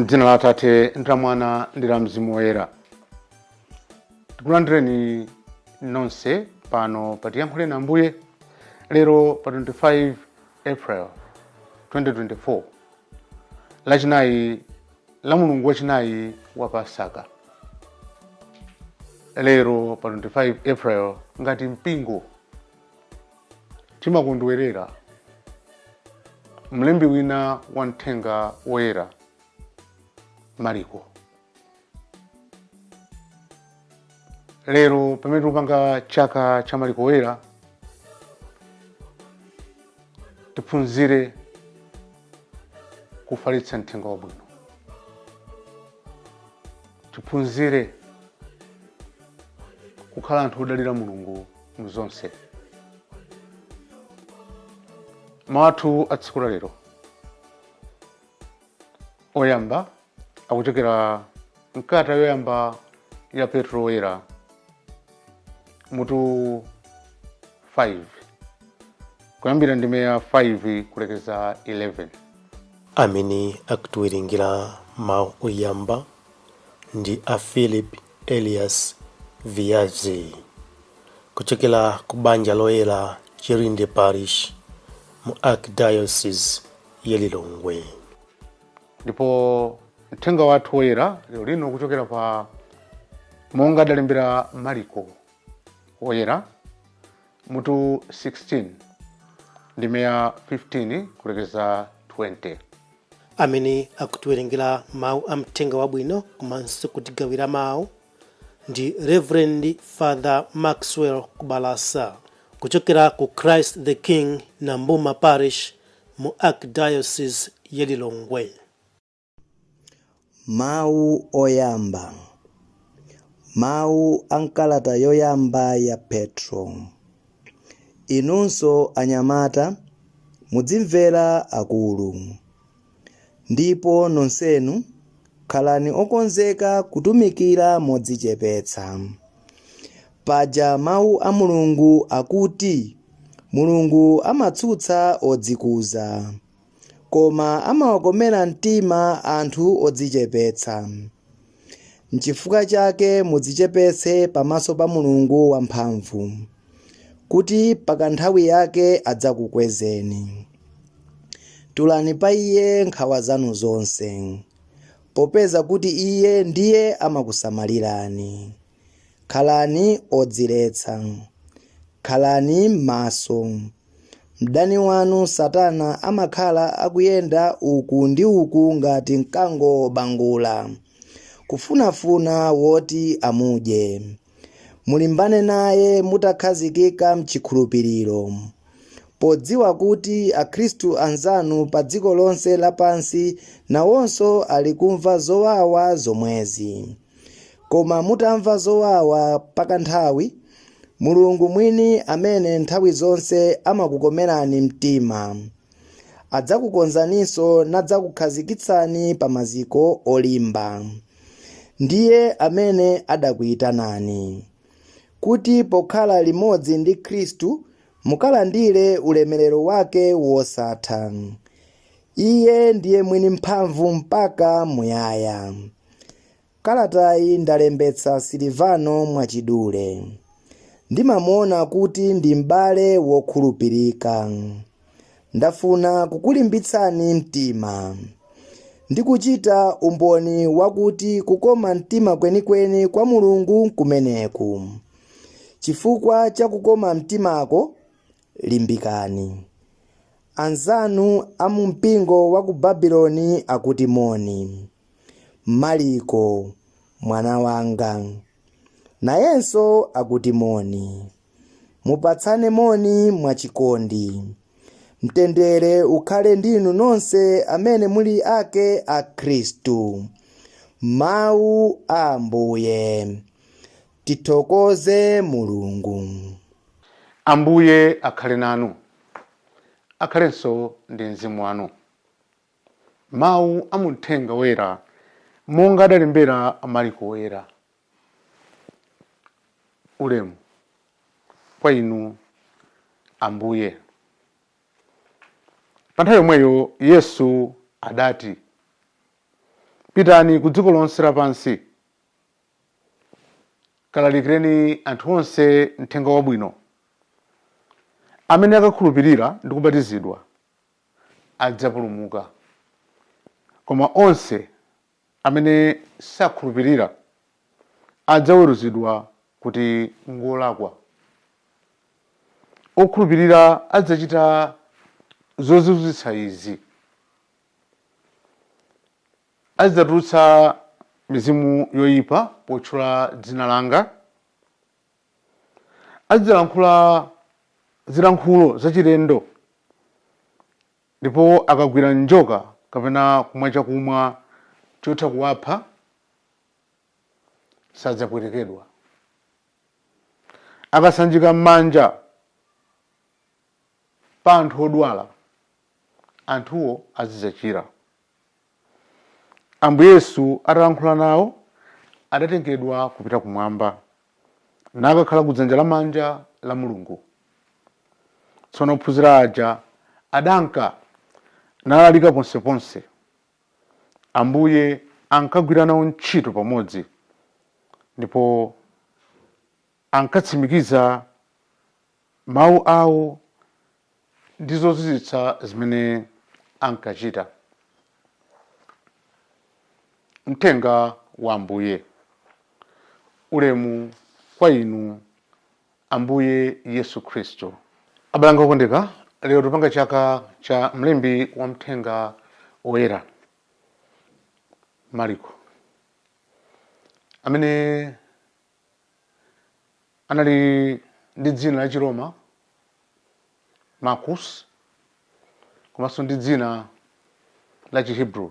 Mdzina la Atate ndi la Mwana ndi la Mzimu Woyera. Tikulandireni nonse pano patiyankhule na Ambuye lero pa 25 April 2024, lachinayi la Mulungu wachinayi wa Pasaka. Lero pa 25 April ngati mpingo timakondwerera mlembi wina wa Uthenga Woyera, Mariko. Lero pamene tikupanga chaka cha Mariko Woyera, tiphunzire kufalitsa Uthenga Wabwino. Tiphunzire kukhala anthu odalira Mulungu muzonse. Mawu athu a tsiku la lero oyamba akuchokera mkata yoyamba ya Petro Woyera mutu 5 kuyambira ndime ya 5 kulekeza 11. Amene akutiwerengira mawu oyamba ndi a Philip Elias Viazi kuchokera ku banja loyera Chirindi Parish mu Archdiocese ya Lilongwe. Ndipo Uthenga wathu woyera lero lino kuchokera pa monga adalembera Mariko Woyera mutu 16 ndime ya 15 kulekeza 20. Amene akutiwerengera mawu a Uthenga Wabwino komanso kutigawira mawu ndi Reverend Father Maxwell Kubalasa kuchokera ku Christ the King na Mbuma Parish mu Archdiocese ya Lilongwe. Mawu oyamba. Mawu ankalata yoyamba ya Petro. Inunso anyamata mudzimvera akulu, ndipo nonsenu khalani okonzeka kutumikira modzichepetsa. Paja mawu a Mulungu akuti Mulungu amatsutsa odzikuza, koma amawakomera mtima anthu odzichepetsa. N'chifukwa chake mudzichepetse pamaso pa Mulungu wamphamvu, kuti pakanthawi yake adzakukwezeni. Tulani pa Iye nkhawa zanu zonse, popeza kuti Iye ndiye amakusamalirani. Khalani odziretsa, khalani maso. Mdani wanu Satana amakhala akuyenda uku ndi uku ngati mkango wobangula, kufunafuna woti amudye. Mulimbane naye mutakhazikika mchikhulupiriro, podziwa kuti akhristu anzanu pa dziko lonse lapansi nawonso ali kumva zowawa zomwezi. Koma mutamva zowawa pakanthawi, Mulungu mwini amene nthawi zonse amakukomerani mtima adzakukonzaninso nadzakukhazikitsani pa maziko olimba. Ndiye amene adakuyitanani kuti pokhala limodzi ndi Khristu mukalandire ulemerero wake wosatha. Iye ndiye mwini mphamvu mpaka muyaya. Kalatayi ndalembetsa Silivano mwachidule. Ndimamuona kuti ndi m'bale wokhulupirika. Ndafuna kukulimbitsani mtima, ndikuchita umboni wakuti kukoma mtima kwenikweni kwa Mulungu kumeneku. Chifukwa cha kukoma mtimako, limbikani. Anzanu amu mpingo wa ku Babuloni akuti moni. Mariko mwana wanga nayenso akuti moni. Mupatsane moni mwachikondi. Mtendere ukhale ndinu nonse amene muli ake a Khristu. Mawu a Ambuye. Tithokoze Mulungu. Ambuye akhale nanu, akhalenso ndi mzimu wanu. Mawu a Uthenga Woyera monga adalembera Mariko Woyera. Ulemu kwa inu Ambuye. Pa nthawi yomweyo Yesu adati, pitani ku dziko lonse lapansi, kalalikireni anthu onse uthenga wabwino. Amene akakhulupirira ndi kubatizidwa adzapulumuka, koma onse amene sakhulupirira adzaweruzidwa kuti ngolakwa. Okhulupirira adzachita zozizwitsa izi: adzatulutsa mizimu yoyipa potchula dzina langa, adzalankhula zilankhulo zachilendo, ndipo akagwira njoka kapena kumwa chakumwa chotha kuwapha sadzapwetekedwa. Akasanjika m'manja pa anthu odwala, anthuwo azidzachira. Ambuye Yesu atalankhula nawo, adatengedwa kupita kumwamba, nakakhala kudzanja lamanja la Mulungu. Tsono ophunzira aja adanka nalalika ponseponse. Ambuye ankagwira nawo ntchito pamodzi, ndipo ankatsimikiza mawu awo ndi zozizwitsa zimene ankachita. Mthenga wa Ambuye. Ulemu kwa inu Ambuye Yesu Khristu. Abale okondeka, lero tupanga chaka cha mlembi wa mthenga woyera Marko, amene anali ndi dzina la Chiroma Marcus, komanso ndi dzina la Chihebrew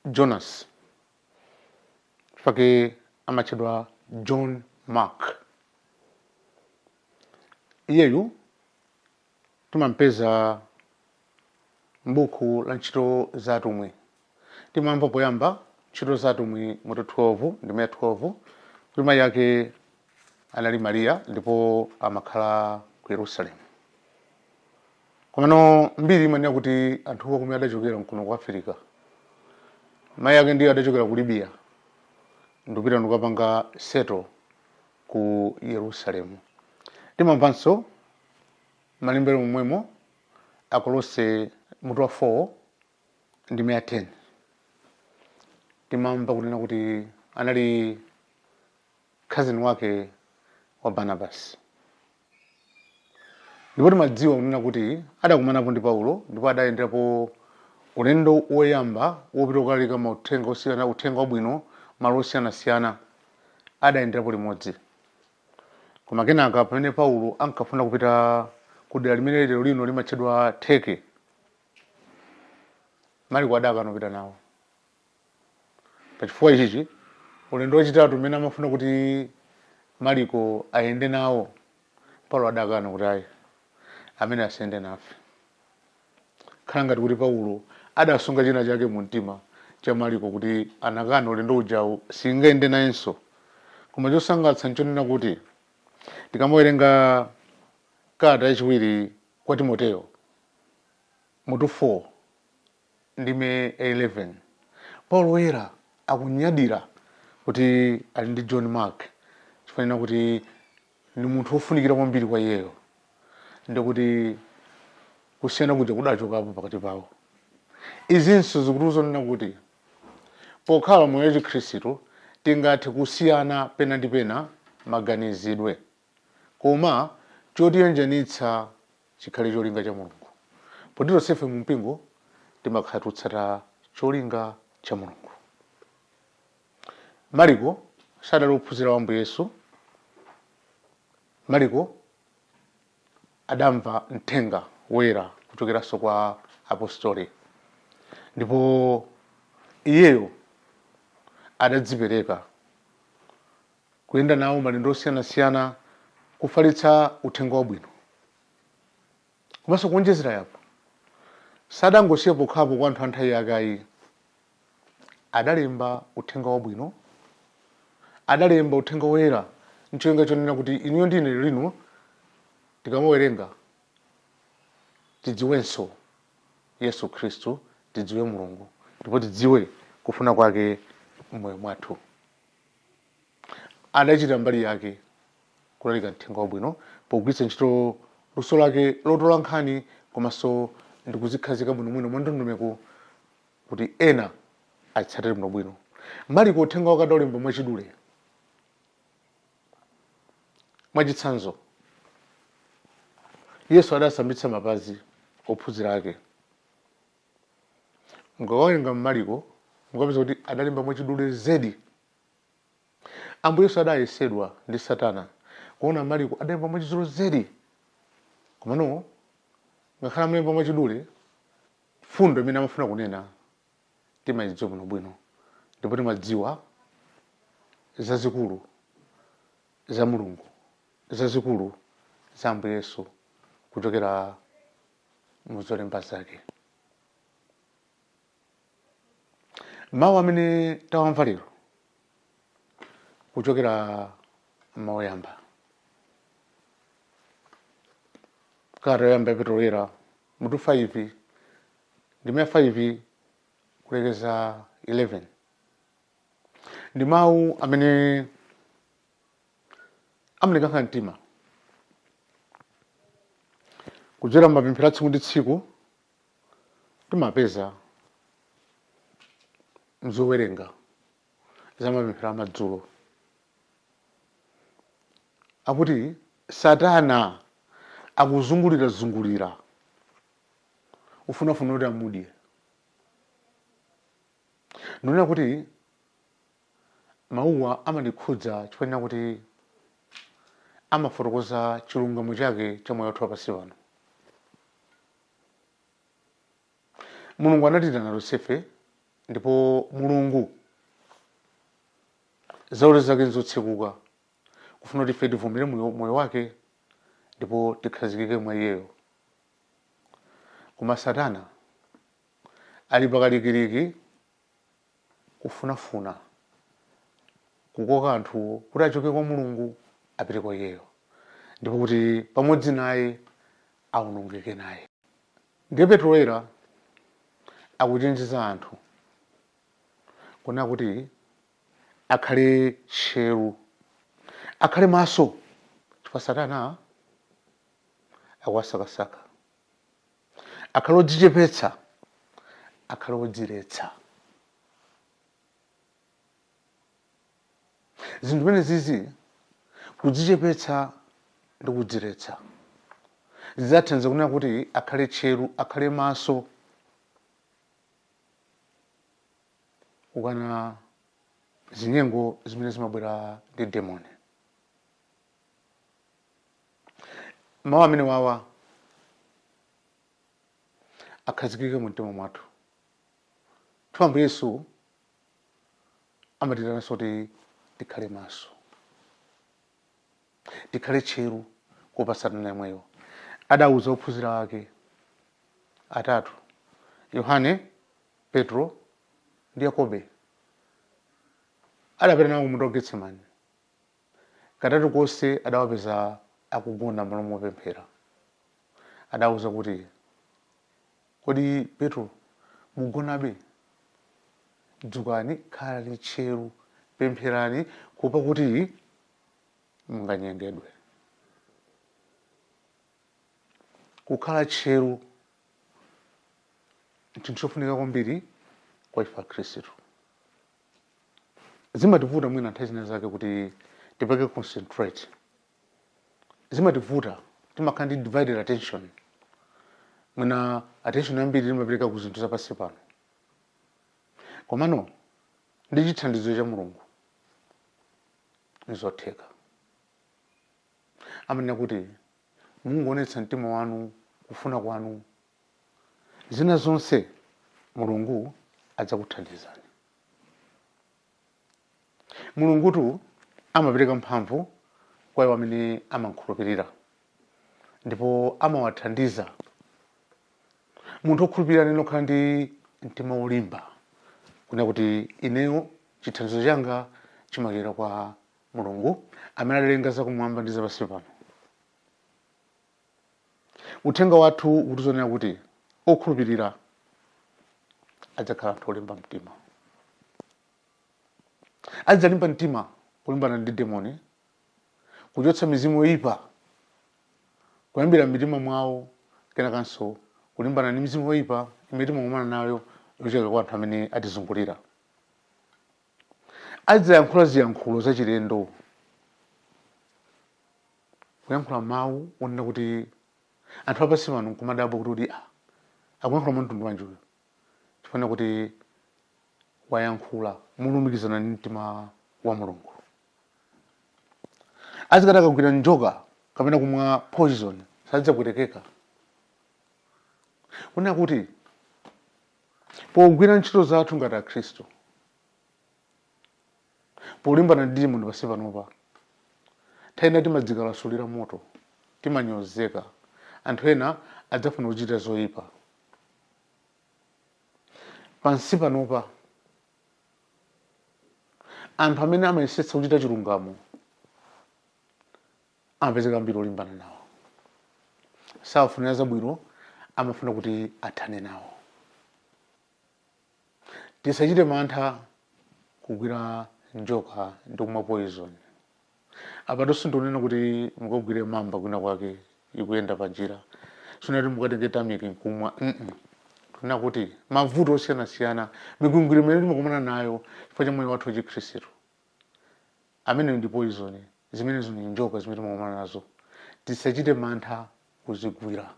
Jonas, fake amatchedwa John Mark. Iyeyu timampeza m'buku la ntchito za atumwi. Timamva poyamba ntchito za atumwi mutu 12 ndi 12 kuti mayi yake anali Mariya ndipo amakhala ku Yerusalemu. Komano mbiri imanena kuti anthuwo kumene adachokera mkuno ku Africa. Mayi yake ndiye adachokera ku Libya ndikupita ndikapanga seto ku Yerusalemu. Timamvanso malembero momwemo Akolose mutu wa 4 ndi 10. Timamva kunena kuti anali cousin wake wa Barnabas. Ndipo timadziwa kunena kuti adakumanapo ndi Paulo ndipo adayenderapo ulendo woyamba wopita kulalika mauthenga osiyana, uthenga wabwino malo osiyanasiyana, adayenderapo limodzi. Koma kenaka pamene Paulo ankafuna kupita ku dera limene lero lino limatchedwa Turkey, Marko adakana kupita nawo. Pachifukwa ichichi ulendo wachitatu umene amafuna kuti Marko ayende nawo, Paulo adakana kuti ayi, amene asiyende nafe. Khala ngati kuti Paulo adasunga china chake mu mtima cha Marko kuti anakana ulendo ujawu singayende nayenso. Koma chosangalatsa nchonena kuti tikamawerenga kalata yachiwiri kwa Timoteyo mutu 4 ndime 11, Paulo woyera akunyadira kuti ali ndi John Mark, chifanira kuti ni munthu wofunikira kwambiri kwa iyeyo, ndikuti kusiyana kuja kudachokapo pakati pawo. Izinso zikutiuza kuti pokhala moyo wa Khristu tingathe kusiyana pena ndi pena maganizidwe, koma chotiyanjanitsa chikhale cholinga cha Mulungu. Poti tonsefe mu mpingo timakhala tutsata cholinga cha Mulungu. Marko sadali ophunzira wa Ambuye Yesu. Marko adamva mthenga woyera kuchokeranso kwa apostoli, ndipo iyeyo adadzipereka kuyenda nawo malendo osiyanasiyana kufalitsa uthenga wabwino. Komanso kuonjezera yapo sadangosiya pokhapo kwa anthu a nthawi yake, adalemba uthenga wabwino, adalemba uthenga woyera ncholinga chonena kuti inuyo ndine lino tikamawerenga tidziwenso Yesu Khristu, tidziwe Mulungu, ndipo tidziwe kufuna kwake mmoyo mwathu. Adachita mbali yake kulalika Uthenga Wabwino pogwiritsa ntchito luso lake lotola nkhani komanso ndi kuzikhazika bwinobwino mwa ndondomeko kuti ena atsatire bwinobwino. Mariko uthenga wake adalemba mwachidule. Mwachitsanzo, Yesu adasambitsa mapazi ophunzira ake. Mukawerenga Mariko mukapeza kuti adalemba mwachidule zedi. Ambuye Yesu adayesedwa ndi Satana kuona Mariko adalemba mwachidule zedi. Komano ngakhale amalemba mwachidule, fundo imene amafuna kunena timayidziwa bwinobwino ndipo timadziwa zazikulu za Mulungu, zazikulu za Ambuye Yesu kuchokera mu zolemba zake. Mawu amene tawamva lero kuchokera mawu oyamba kalata yoyamba ya Petro Woyera mutu 5 ndime 5 kulekeza 11 ndi mawu amene amulekanga mtima kudzera mapemphero a tsiku ndi tsiku timapeza mzowerenga za mapemphero amadzulo akuti Satana akuzungulira ufunafuna kuti amudye. Ndinena kuti mawuwa amandikhudza chifukwa kuti amafotokoza chilungamo chake cha moyo wathu wapansi pano. Mulungu anatitana Yosefe ndipo Mulungu zaulere zake nzotsekuka kufuna kuti ife tivomere moyo wake ndipo tikhazikike mwa iyeyo. Koma Satana ali pakalikiliki kufunafuna kukoka anthu kuti achoke kwa Mulungu apite kwa iyeyo ndipo kuti pamodzi naye awonongeke naye. Ndiye Petro Woyera akuchenjeza anthu kunena kuti akhale tcheru, akhale maso chifukwa Satana akuwasakasaka, akhale odzichepetsa, akhale odziretsa. Zinthu zimene zizi kudzichepetsa ndi kudziretsa zidzathandiza kunena kuti akhale tcheru, akhale maso kukana zinyengo zimene zimabwera ndi demoni. Mawu amene wawa akhazikike mu mtima mwathu. Ambuye Yesu amatitanso kuti tikhale maso, tikhale tcheru kuopa Satana yemweyo. Adawuza ophunzira ake atatu, Yohane, Petro ndi Yakobe, adapita nawo mu Getsemani. Katatu konse adawapeza akugona m'malo mopemphera. Adawuza kuti, kodi Petro mugonabe? Dzukani, khalani tcheru, pempherani kuopa kuti munganyengedwe. Kukhala tcheru chinthu chofunika kwambiri kwa ife Akhristu. Zimativuta mwina nthawi zina zake kuti tipeke concentrate. Zimativuta timakhala ndi divided attention. Mwina attention yambiri timapereka ku zinthu zapansi pano. Komano ndi chithandizo cha Mulungu nizotheka. Amanena kuti mungoonetsa mtima wanu, kufuna kwanu, zina zonse Mulungu adzakuthandizani. Mulungutu amapereka mphamvu kwa iwo amene amakhulupirira ndipo amawathandiza. Munthu okhulupirira neno khala ndi mtima wolimba kunena kuti ineyo chithandizo changa chimakera kwa Mulungu amene adalenga zakumwamba ndi zapansi pano. Uthenga wathu ukutizonera kuti okhulupirira adzakhala anthu olimba mtima. adzalimba mtima kulimbana ndi demoni, kuchotsa mizimu yoyipa kuyambira mitima mwawo, kenakanso kulimbana ndi mizimu yoyipa imene timakumana nayo yochokera kwa anthu amene atizungulira. Adzayankhula ziyankhulo zachilendo, kuyankhula mawu onena kuti anthu apasi pano nkumadabwa kuti akuyankhula mwa mtundu wanji uyu, chifukwa kuti wayankhula molumikizana ndi mtima wa Mulungu. Azikati akagwira njoka kapena kumwa poison sadzapwetekeka. Kunena kuti pogwira ntchito zathu ngati Akhristu, polimbana ndi demoni pansi panopa, nthawi timadzikalasulira moto, timanyozeka, anthu ena adzafuna kuchita zoyipa. Pansi panopa anthu amene amayesetsa kuchita chilungamo amapezeka mbiri olimbana nawo, sawafunira zabwino, amafuna kuti athane nawo. Tisachite mantha kugwira njoka ndi kumwa poison. Apatonso ndionena kuti mukagwire mamba kwina kwake ikuyenda panjira, sunati mukatenge tamiki kumwa. Kunena kuti mavuto osiyanasiyana, migwingwiro imene timakumana nayo chifukwa cha moyo wathu wachikhristu, amene ndi poison, zimenezo ni njoka zimene timakumana nazo. Tisachite mantha kuzigwira,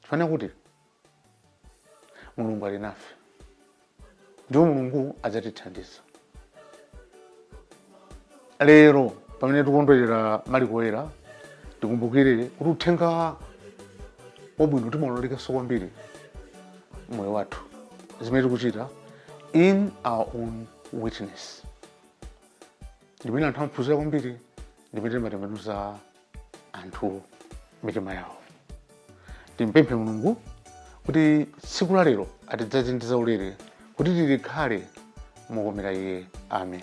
chifukwa kuti Mulungu ali nafe, ndiwo Mulungu adzatithandiza. Lero pamene tikondwerera Maliko Oyera, tikumbukire kuti uthenga wabwino timawulalikanso kwambiri moyo wathu, zimene tikuchita in our own witness. Ndimene anthu amaphunzira kwambiri, ndimene timatembenuza anthu mitima yawo. Timpemphe Mulungu kuti tsiku la lero atidzaze ndi zaulere kuti tilikhale mokomera Iye. Amen.